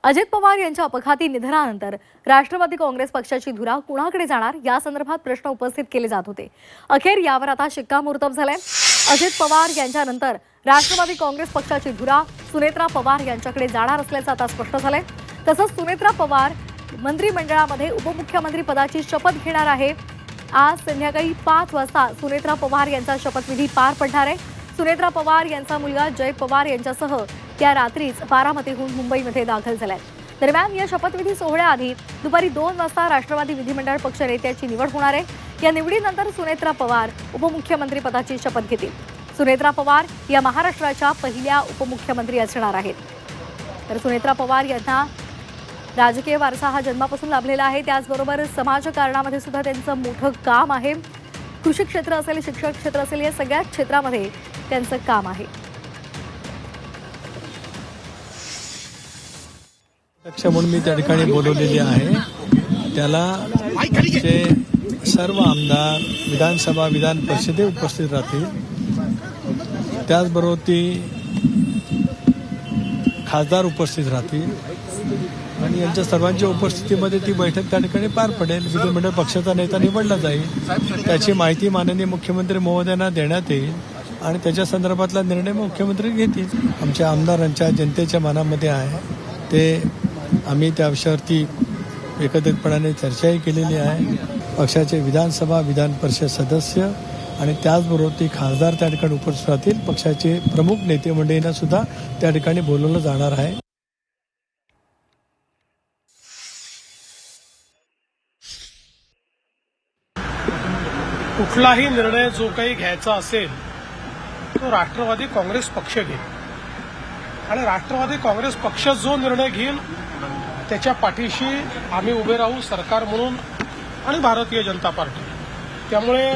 अजित पवार यांच्या अपघाती निधनानंतर राष्ट्रवादी काँग्रेस पक्षाची धुरा कुणाकडे जाणार या संदर्भात प्रश्न उपस्थित केले जात होते। अखेर यावर आता शिक्कामोर्तब झालंय। अजित पवार यांच्यानंतर राष्ट्रवादी काँग्रेस पक्षाची धुरा सुनेत्रा पवार यांच्याकडे जाणार असल्याचं आता स्पष्ट झालंय। तसंच सुनेत्रा पवार मंत्रिमंडळामध्ये उपमुख्यमंत्री पदाची शपथ घेणार आहे। आज संध्याकाळी 5 वाजता सुनेत्रा पवार यांचा शपथविधी पार पडणार आहे। सुनेत्रा पवार यांचा मुलगा जय पवार यांच्यासह त्या रात्रीच बारामतीहून मुंबईमध्ये दाखल झाल्यात। दरम्यान या शपथविधी सोहळ्याआधी दुपारी 2 वाजता राष्ट्रवादी विधिमंडळ पक्षनेत्याची निवड होणार आहे। या निवडीनंतर सुनेत्रा पवार उपमुख्यमंत्री पदाची शपथ घेतील। सुनेत्रा पवार या महाराष्ट्राच्या पहिल्या उपमुख्यमंत्री असणार आहेत। तर सुनेत्रा पवार यांना राजकीय वारसा हा जन्मापासून लाभलेला आहे। त्याचबरोबर समाजकारणामध्ये सुद्धा त्यांचं मोठं काम आहे। कृषी क्षेत्र असेल, शिक्षण क्षेत्र असेल, या सगळ्या क्षेत्रामध्ये त्यांचं काम आहे। अध्यक्ष म्हणून मी त्या ठिकाणी बोलवलेली आहे। त्याला सर्व आमदार विधानसभा विधान परिषदे उपस्थित राहतील। त्याचबरोबर खासदार उपस्थित राहतील आणि यांच्या सर्वांच्या उपस्थितीमध्ये ती बैठक त्या ठिकाणी पार पडेल। विधिमंडळ पक्षाचा नेता निवडला जाईल। त्याची माहिती माननीय मुख्यमंत्री महोदयांना देण्यात येईल आणि त्याच्या संदर्भातला निर्णय मुख्यमंत्री घेतील। आमच्या आमदारांच्या जनतेच्या मनामध्ये आहे ते आम्ही त्या विषयावरती एकत्रितपणाने चर्चाही केलेली आहे। पक्षाचे विधानसभा विधान परिषद सदस्य आणि त्याचबरोबर ती खासदार त्या ठिकाणी उपस्थित राहतील। पक्षाचे प्रमुख नेते मंडळींना सुद्धा त्या ठिकाणी बोलवलं जाणार आहे। कुठलाही निर्णय जो काही घ्यायचा असेल तो राष्ट्रवादी काँग्रेस पक्ष घेईल आणि राष्ट्रवादी काँग्रेस पक्ष जो निर्णय घेईल त्याच्या पाठीशी आम्ही उभे राहू, सरकार म्हणून आणि भारतीय जनता पार्टी। त्यामुळे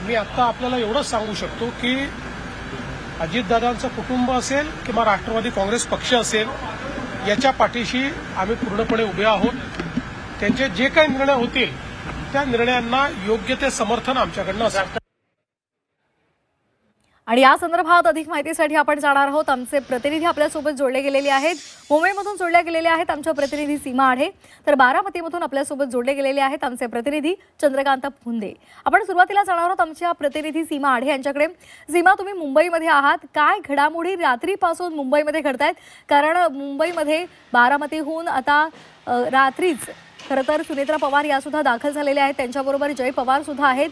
मी आता आपल्याला एवढंच सांगू शकतो की अजितदादांचं कुटुंब असेल किंवा राष्ट्रवादी काँग्रेस पक्ष असेल, याच्या पाठीशी आम्ही पूर्णपणे उभे आहोत। त्यांचे जे काही निर्णय होतील त्या निर्णयांना योग्य ते समर्थन आमच्याकडनं असेल। आणि या संदर्भात अधिक माहितीसाठी आपण जाणार आहोत। आमचे प्रतिनिधी आपल्यासोबत जोडले गेलेले आहेत। मुंबईमधून जोडले गेलेले आहेत आमच्या प्रतिनिधी सीमा आढे, तर बारामतीमधून आपल्यासोबत जोडले गेलेले आहेत आमचे प्रतिनिधी चंद्रकांत फुंदे। आपण सुरुवातीला जाणार आहोत आमच्या प्रतिनिधी सीमा आढे यांच्याकडे। सीमा, तुम्ही मुंबईमध्ये आहात, काय घडामोडी रात्रीपासून मुंबईमध्ये घडतायत? कारण मुंबईमध्ये बारामतीहून आता रात्रीच खरं तर सुनेत्रा पवार या सुद्धा दाखल झालेल्या आहेत, त्यांच्याबरोबर जय पवार सुद्धा आहेत।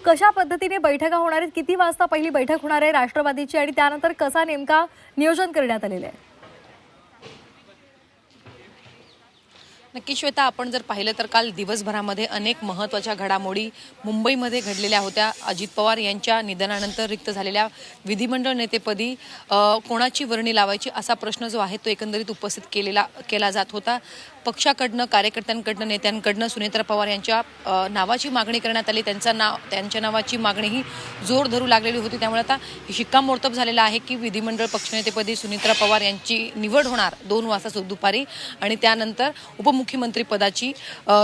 कशा पद्धतीने बैठका होणार आहेत, किती वाजता पहिली बैठक होणार आहे राष्ट्रवादीची आणि त्यानंतर कसा नेमका नियोजन करण्यात आलेलं आहे? नक्की श्वेता, आपण जर पाहिलं तर काल दिवसभरामध्ये अनेक महत्त्वाच्या घडामोडी मुंबईमध्ये घडलेल्या होत्या। अजित पवार यांच्या निधनानंतर रिक्त झालेल्या विधिमंडळ नेतेपदी कोणाची वर्णी लावायची असा प्रश्न जो आहे तो एकंदरीत उपस्थित केला जात होता। पक्षाकडनं, कार्यकर्त्यांकडनं, नेत्यांकडनं सुनेत्रा पवार यांच्या नावाची मागणी करण्यात आली। त्यांच्या नावाची मागणी ही जोर धरू लागलेली होती। त्यामुळे आता शिक्कामोर्तब झालेला आहे की विधिमंडळ पक्षनेतेपदी सुनेत्रा पवार यांची निवड होणार 2 वाजता दुपारी आणि त्यानंतर उपमुख्यमंत्री पदाची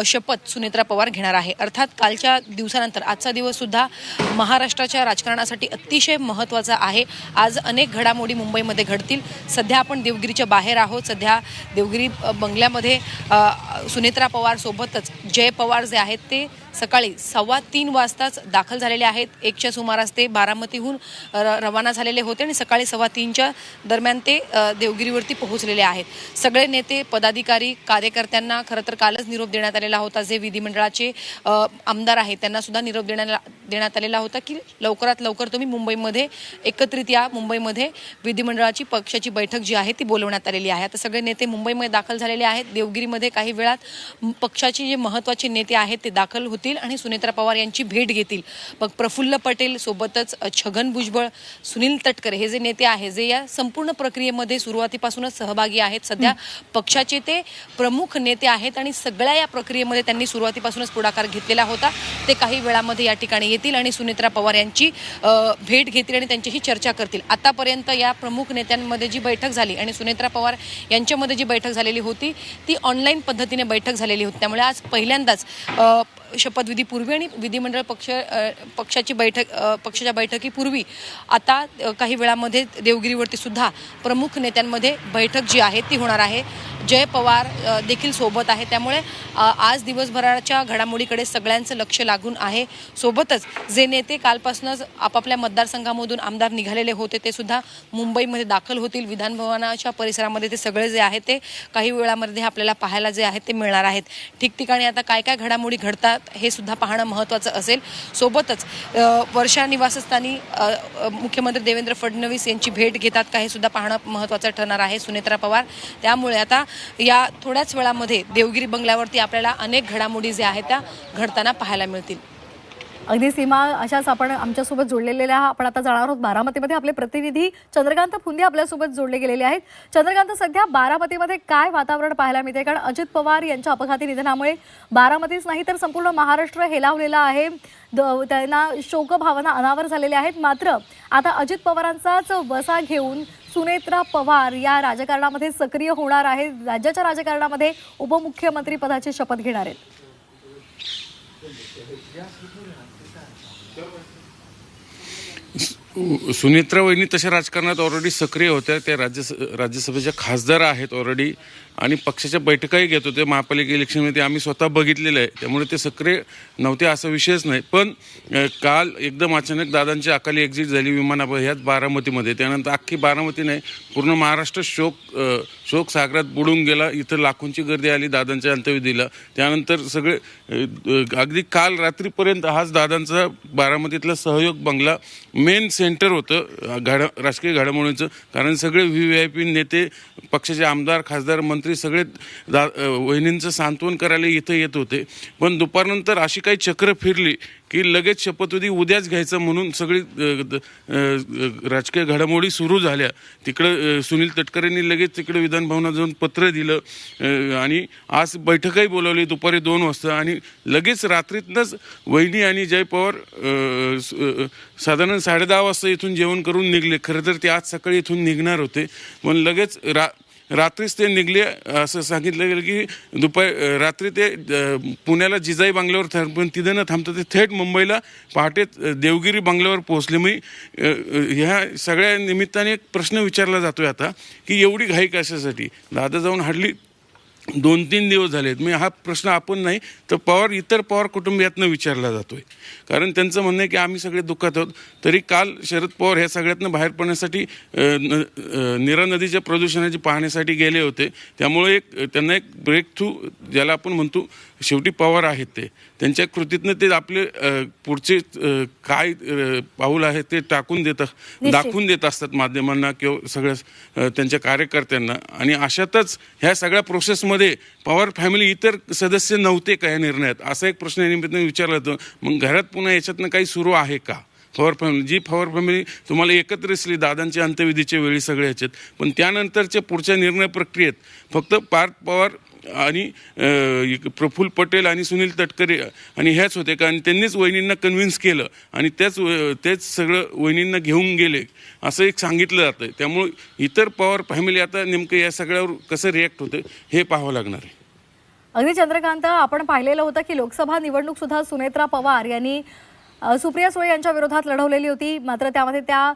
शपथ सुनेत्रा पवार घेणार आहे। अर्थात कालच्या दिवसानंतर आजचा दिवस सुद्धा महाराष्ट्राच्या राजकारणासाठी अतिशय महत्त्वाचा आहे। आज अनेक घडामोडी मुंबईमध्ये घडतील। सध्या आपण देवगिरीच्या बाहेर आहोत। सध्या देवगिरी बंगल्यामध्ये सुनेत्रा पवार सोबतच जय पवार जे आहेत ते सकाळी 3:15 वाजताच दाखल झालेले आहेत। 1च्या सुमारास ते बारामतीहून रवाना झालेले होते आणि सकाळी 3:15च्या दरम्यान ते देवगिरीवरती पोहोचलेले आहेत। सगळे नेते, पदाधिकारी, कार्यकर्त्यांना खरं तर कालच निरोप देण्यात आलेला होता। जे विधिमंडळाचे आमदार आहेत त्यांना सुद्धा निरोप देण्यात आलेला होता की लवकरात लवकर तुम्ही मुंबईमध्ये एकत्रित या। मुंबईमध्ये विधिमंडळाची पक्षाची बैठक जी आहे ती बोलवण्यात आलेली आहे। आता सगळे नेते मुंबईमध्ये दाखल झालेले आहेत। देवगिरीमध्ये काही वेळात पक्षाचे जे महत्त्वाचे नेते आहेत ते दाखल होतील आणि सुनेत्रा पवार यांची भेट घेतील। मग प्रफुल्ल पटेल सोबतच छगन भुजबळ, सुनील तटकरे हे जे नेते आहेत जे या संपूर्ण प्रक्रियेमध्ये सुरुवातीपासूनच सहभागी आहेत। सध्या पक्षाचे ते प्रमुख नेते आहेत आणि सगळ्या या प्रक्रियेमध्ये त्यांनी सुरुवातीपासूनच पुढाकार घेतलेला होता। ते काही वेळामध्ये या ठिकाणी येतील आणि सुनेत्रा पवार यांची भेट घेतील आणि त्यांच्याशी चर्चा करतील। आतापर्यंत या प्रमुख नेत्यांमध्ये जी बैठक झाली आणि सुनेत्रा पवार यांच्यामध्ये जी बैठक झालेली होती ती ऑनलाईन पद्धतीने बैठक झालेली होती। त्यामुळे आज पहिल्यांदाच शपथविधीपूर्वी आणि विधिमंडळ पक्षाच्या बैठकीपूर्वी आता काही वेळामध्ये देवगिरीवरती सुद्धा प्रमुख नेत्यांमध्ये बैठक जी आहे ती होणार आहे. जय पवार देखील सोबत आहे. त्यामुळे आज दिवसभराच्या घडामोडीकडे सगळ्यांचं लक्ष लागून आहे. सोबतच जे नेते कालपासूनच आपापल्या मतदारसंघामधून आमदार निघालेले होते ते सुद्धा मुंबईमध्ये दाखल होतील. विधानभवनाच्या परिसरामध्ये ते सगळे जे आहे ते काही वेळामध्ये आपल्याला पाहायला जे आहे ते मिळणार आहेत. ठिकठिकाणी आता काय काय घडामोडी घडतात हे सुद्धा पाहणं महत्त्वाचं असेल. सोबतच वर्षा निवासस्थानी मुख्यमंत्री देवेंद्र फडणवीस यांची भेट घेतात का हे सुद्धा पाहणं महत्त्वाचं ठरणार आहे सुनेत्रा पवार. त्यामुळे आता या थोड्याच वेळामध्ये देवगिरी बंगल्यावरती आपल्याला अनेक घडामोडी ज्या आहेत त्या घडताना पाहायला मिळतील. अगदी सीमा, अशाच आपण आमच्यासोबत जोडलेल्या आपण आता जाणार आहोत बारामतीमध्ये. आपले प्रतिनिधी चंद्रकांत फुंदे आपल्यासोबत जोडले गेलेले आहेत. चंद्रकांत, सध्या बारामतीमध्ये काय वातावरण पाहायला मिळते? कारण अजित पवार यांच्या अपघाती निधनामुळे बारामतीच नाही तर संपूर्ण महाराष्ट्र हेलावलेला आहे. त्यांना शोकभावना अनावर झालेल्या आहेत. मात्र आता अजित पवारांचाच वसा घेऊन सुनेत्रा पवार या राजकारणामध्ये सक्रिय होणार आहे. राज्याच्या राजकारणामध्ये उपमुख्यमंत्री पदाची शपथ घेणार आहेत. सुनेत्रा वहिनी तशा राजकारणात ऑलरेडी सक्रिय होत्या. त्या राज्यसभेच्या खासदार आहेत ऑलरेडी आणि पक्षाच्या बैठकाही घेत होते. महापालिका इलेक्शनमध्ये आम्ही स्वतः बघितलेलं आहे. त्यामुळे ते सक्रिय नव्हते असा विषयच नाही. पण काल एकदम अचानक दादांची अकाली एक्झिट झाली ह्याच बारामतीमध्ये. त्यानंतर अख्खी बारामती नाही पूर्ण महाराष्ट्र शोक सागरात बुडून गेला. इथं लाखोंची गर्दी आली दादांच्या अंत्यविधीला. त्यानंतर सगळे अगदी काल रात्रीपर्यंत हाच दादांचा बारामतीतला सहयोग बंगला मेन सेंटर होतं राजकीय घडामोडींचं. कारण सगळे VVIP नेते, पक्षाचे आमदार, खासदार, मंत्री सगळे वहिनींचं सांत्वन करायला इथं येत होते. पण दुपारनंतर अशी काही चक्र फिरली की लगेच शपथविधी उद्याच घ्यायचं म्हणून सगळी राजकीय घडामोडी सुरू झाल्या. तिकडं सुनील तटकरेंनी लगेच तिकडे विधानभवनात जाऊन पत्र दिलं आणि आज बैठकही बोलावली दुपारी 2 वाजता. आणि लगेच रात्रीतनंच वहिनी आणि जय पवार साधारण 10:30 वाजता इथून जेवण करून निघले. खरं तर ते आज सकाळी इथून निघणार होते पण लगेच रात्रीच ते निघले. असं सांगितलं गेलं की रात्री ते पुण्याला जिजाई बंगल्यावर पण तिथं न थांबता ते थेट मुंबईला पहाटे देवगिरी बंगल्यावर पोहोचले. मी ह्या सगळ्या निमित्ताने एक प्रश्न विचारला जातोय आता की एवढी घाई कशासाठी? दादा जाऊन हार्डली 2-3 दिवस झालेत. मी हा प्रश्न आपण नाही तर इतर पवार कुटुंबियातनं विचारला जातोय. कारण त्यांचं म्हणणं आहे की आम्ही सगळे दुःखात आहोत. तरी काल शरद पवार ह्या सगळ्यातनं बाहेर पडण्यासाठी नीरा नदीच्या प्रदूषणाची पाहण्यासाठी गेले होते. त्यामुळे त्यांना एक ब्रेक थ्रू ज्याला आपण म्हणतो शेवटी पवार आहेत ते त्यांच्या कृतीतनं ते आपले पुढचे काय पाऊल आहे ते दाखवून देत असतात माध्यमांना किंवा सगळ्या त्यांच्या कार्यकर्त्यांना. आणि अशातच ह्या सगळ्या प्रोसेसमध्ये पवार फॅमिली इतर सदस्य नव्हते का या निर्णयात असा एक प्रश्न निमित्ताने विचारला जातो. मग घरात पुन्हा याच्यातनं काही सुरू आहे का? पवार फॅमिली तुम्हाला एकत्र दिसली दादांच्या अंत्यविधीच्या वेळी सगळ्या ह्याच्यात. पण त्यानंतरच्या पुढच्या निर्णय प्रक्रियेत फक्त पार्थ पवार आणि प्रफुल्ल पटेल आणि सुनील तटकरे आणि ह्याच होते का? आणि त्यांनीच वहिनींना कन्व्हिन्स केलं आणि तेच सगळं वहिनींना घेऊन गेले असं एक सांगितलं जातं. त्यामुळे इतर पवार फॅमिली आता नेमकं या सगळ्यावर कसं रिॲक्ट होतं हे पाहावं लागणार आहे. अगदी चंद्रकांत, आपण पाहिलेलं होतं की लोकसभा निवडणूक सुद्धा सुनेत्रा पवार यांनी सुप्रिया सुळे यांच्या विरोधात लढवलेली होती. मात्र त्यामध्ये त्या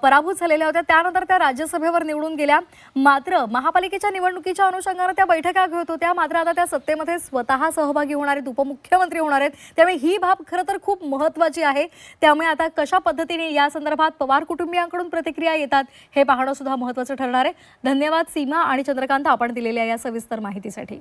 पराभूत झालेल्या होत्या. त्यानंतर त्या राज्यसभेवर निवडून गेल्या. मात्र महापालिकेच्या निवडणुकीच्या अनुषंगाने त्या बैठका घेत होत्या. मात्र आता त्या सत्तेमध्ये स्वतः सहभागी होणार आहेत, उपमुख्यमंत्री होणार आहेत. त्यामुळे ही बाब खरं तर खूप महत्त्वाची आहे. त्यामुळे आता कशा पद्धतीने या संदर्भात पवार कुटुंबियांकडून प्रतिक्रिया येतात हे पाहणं सुद्धा महत्त्वाचं ठरणार आहे. धन्यवाद सीमा आणि चंद्रकांत, आपण दिलेल्या या सविस्तर माहितीसाठी.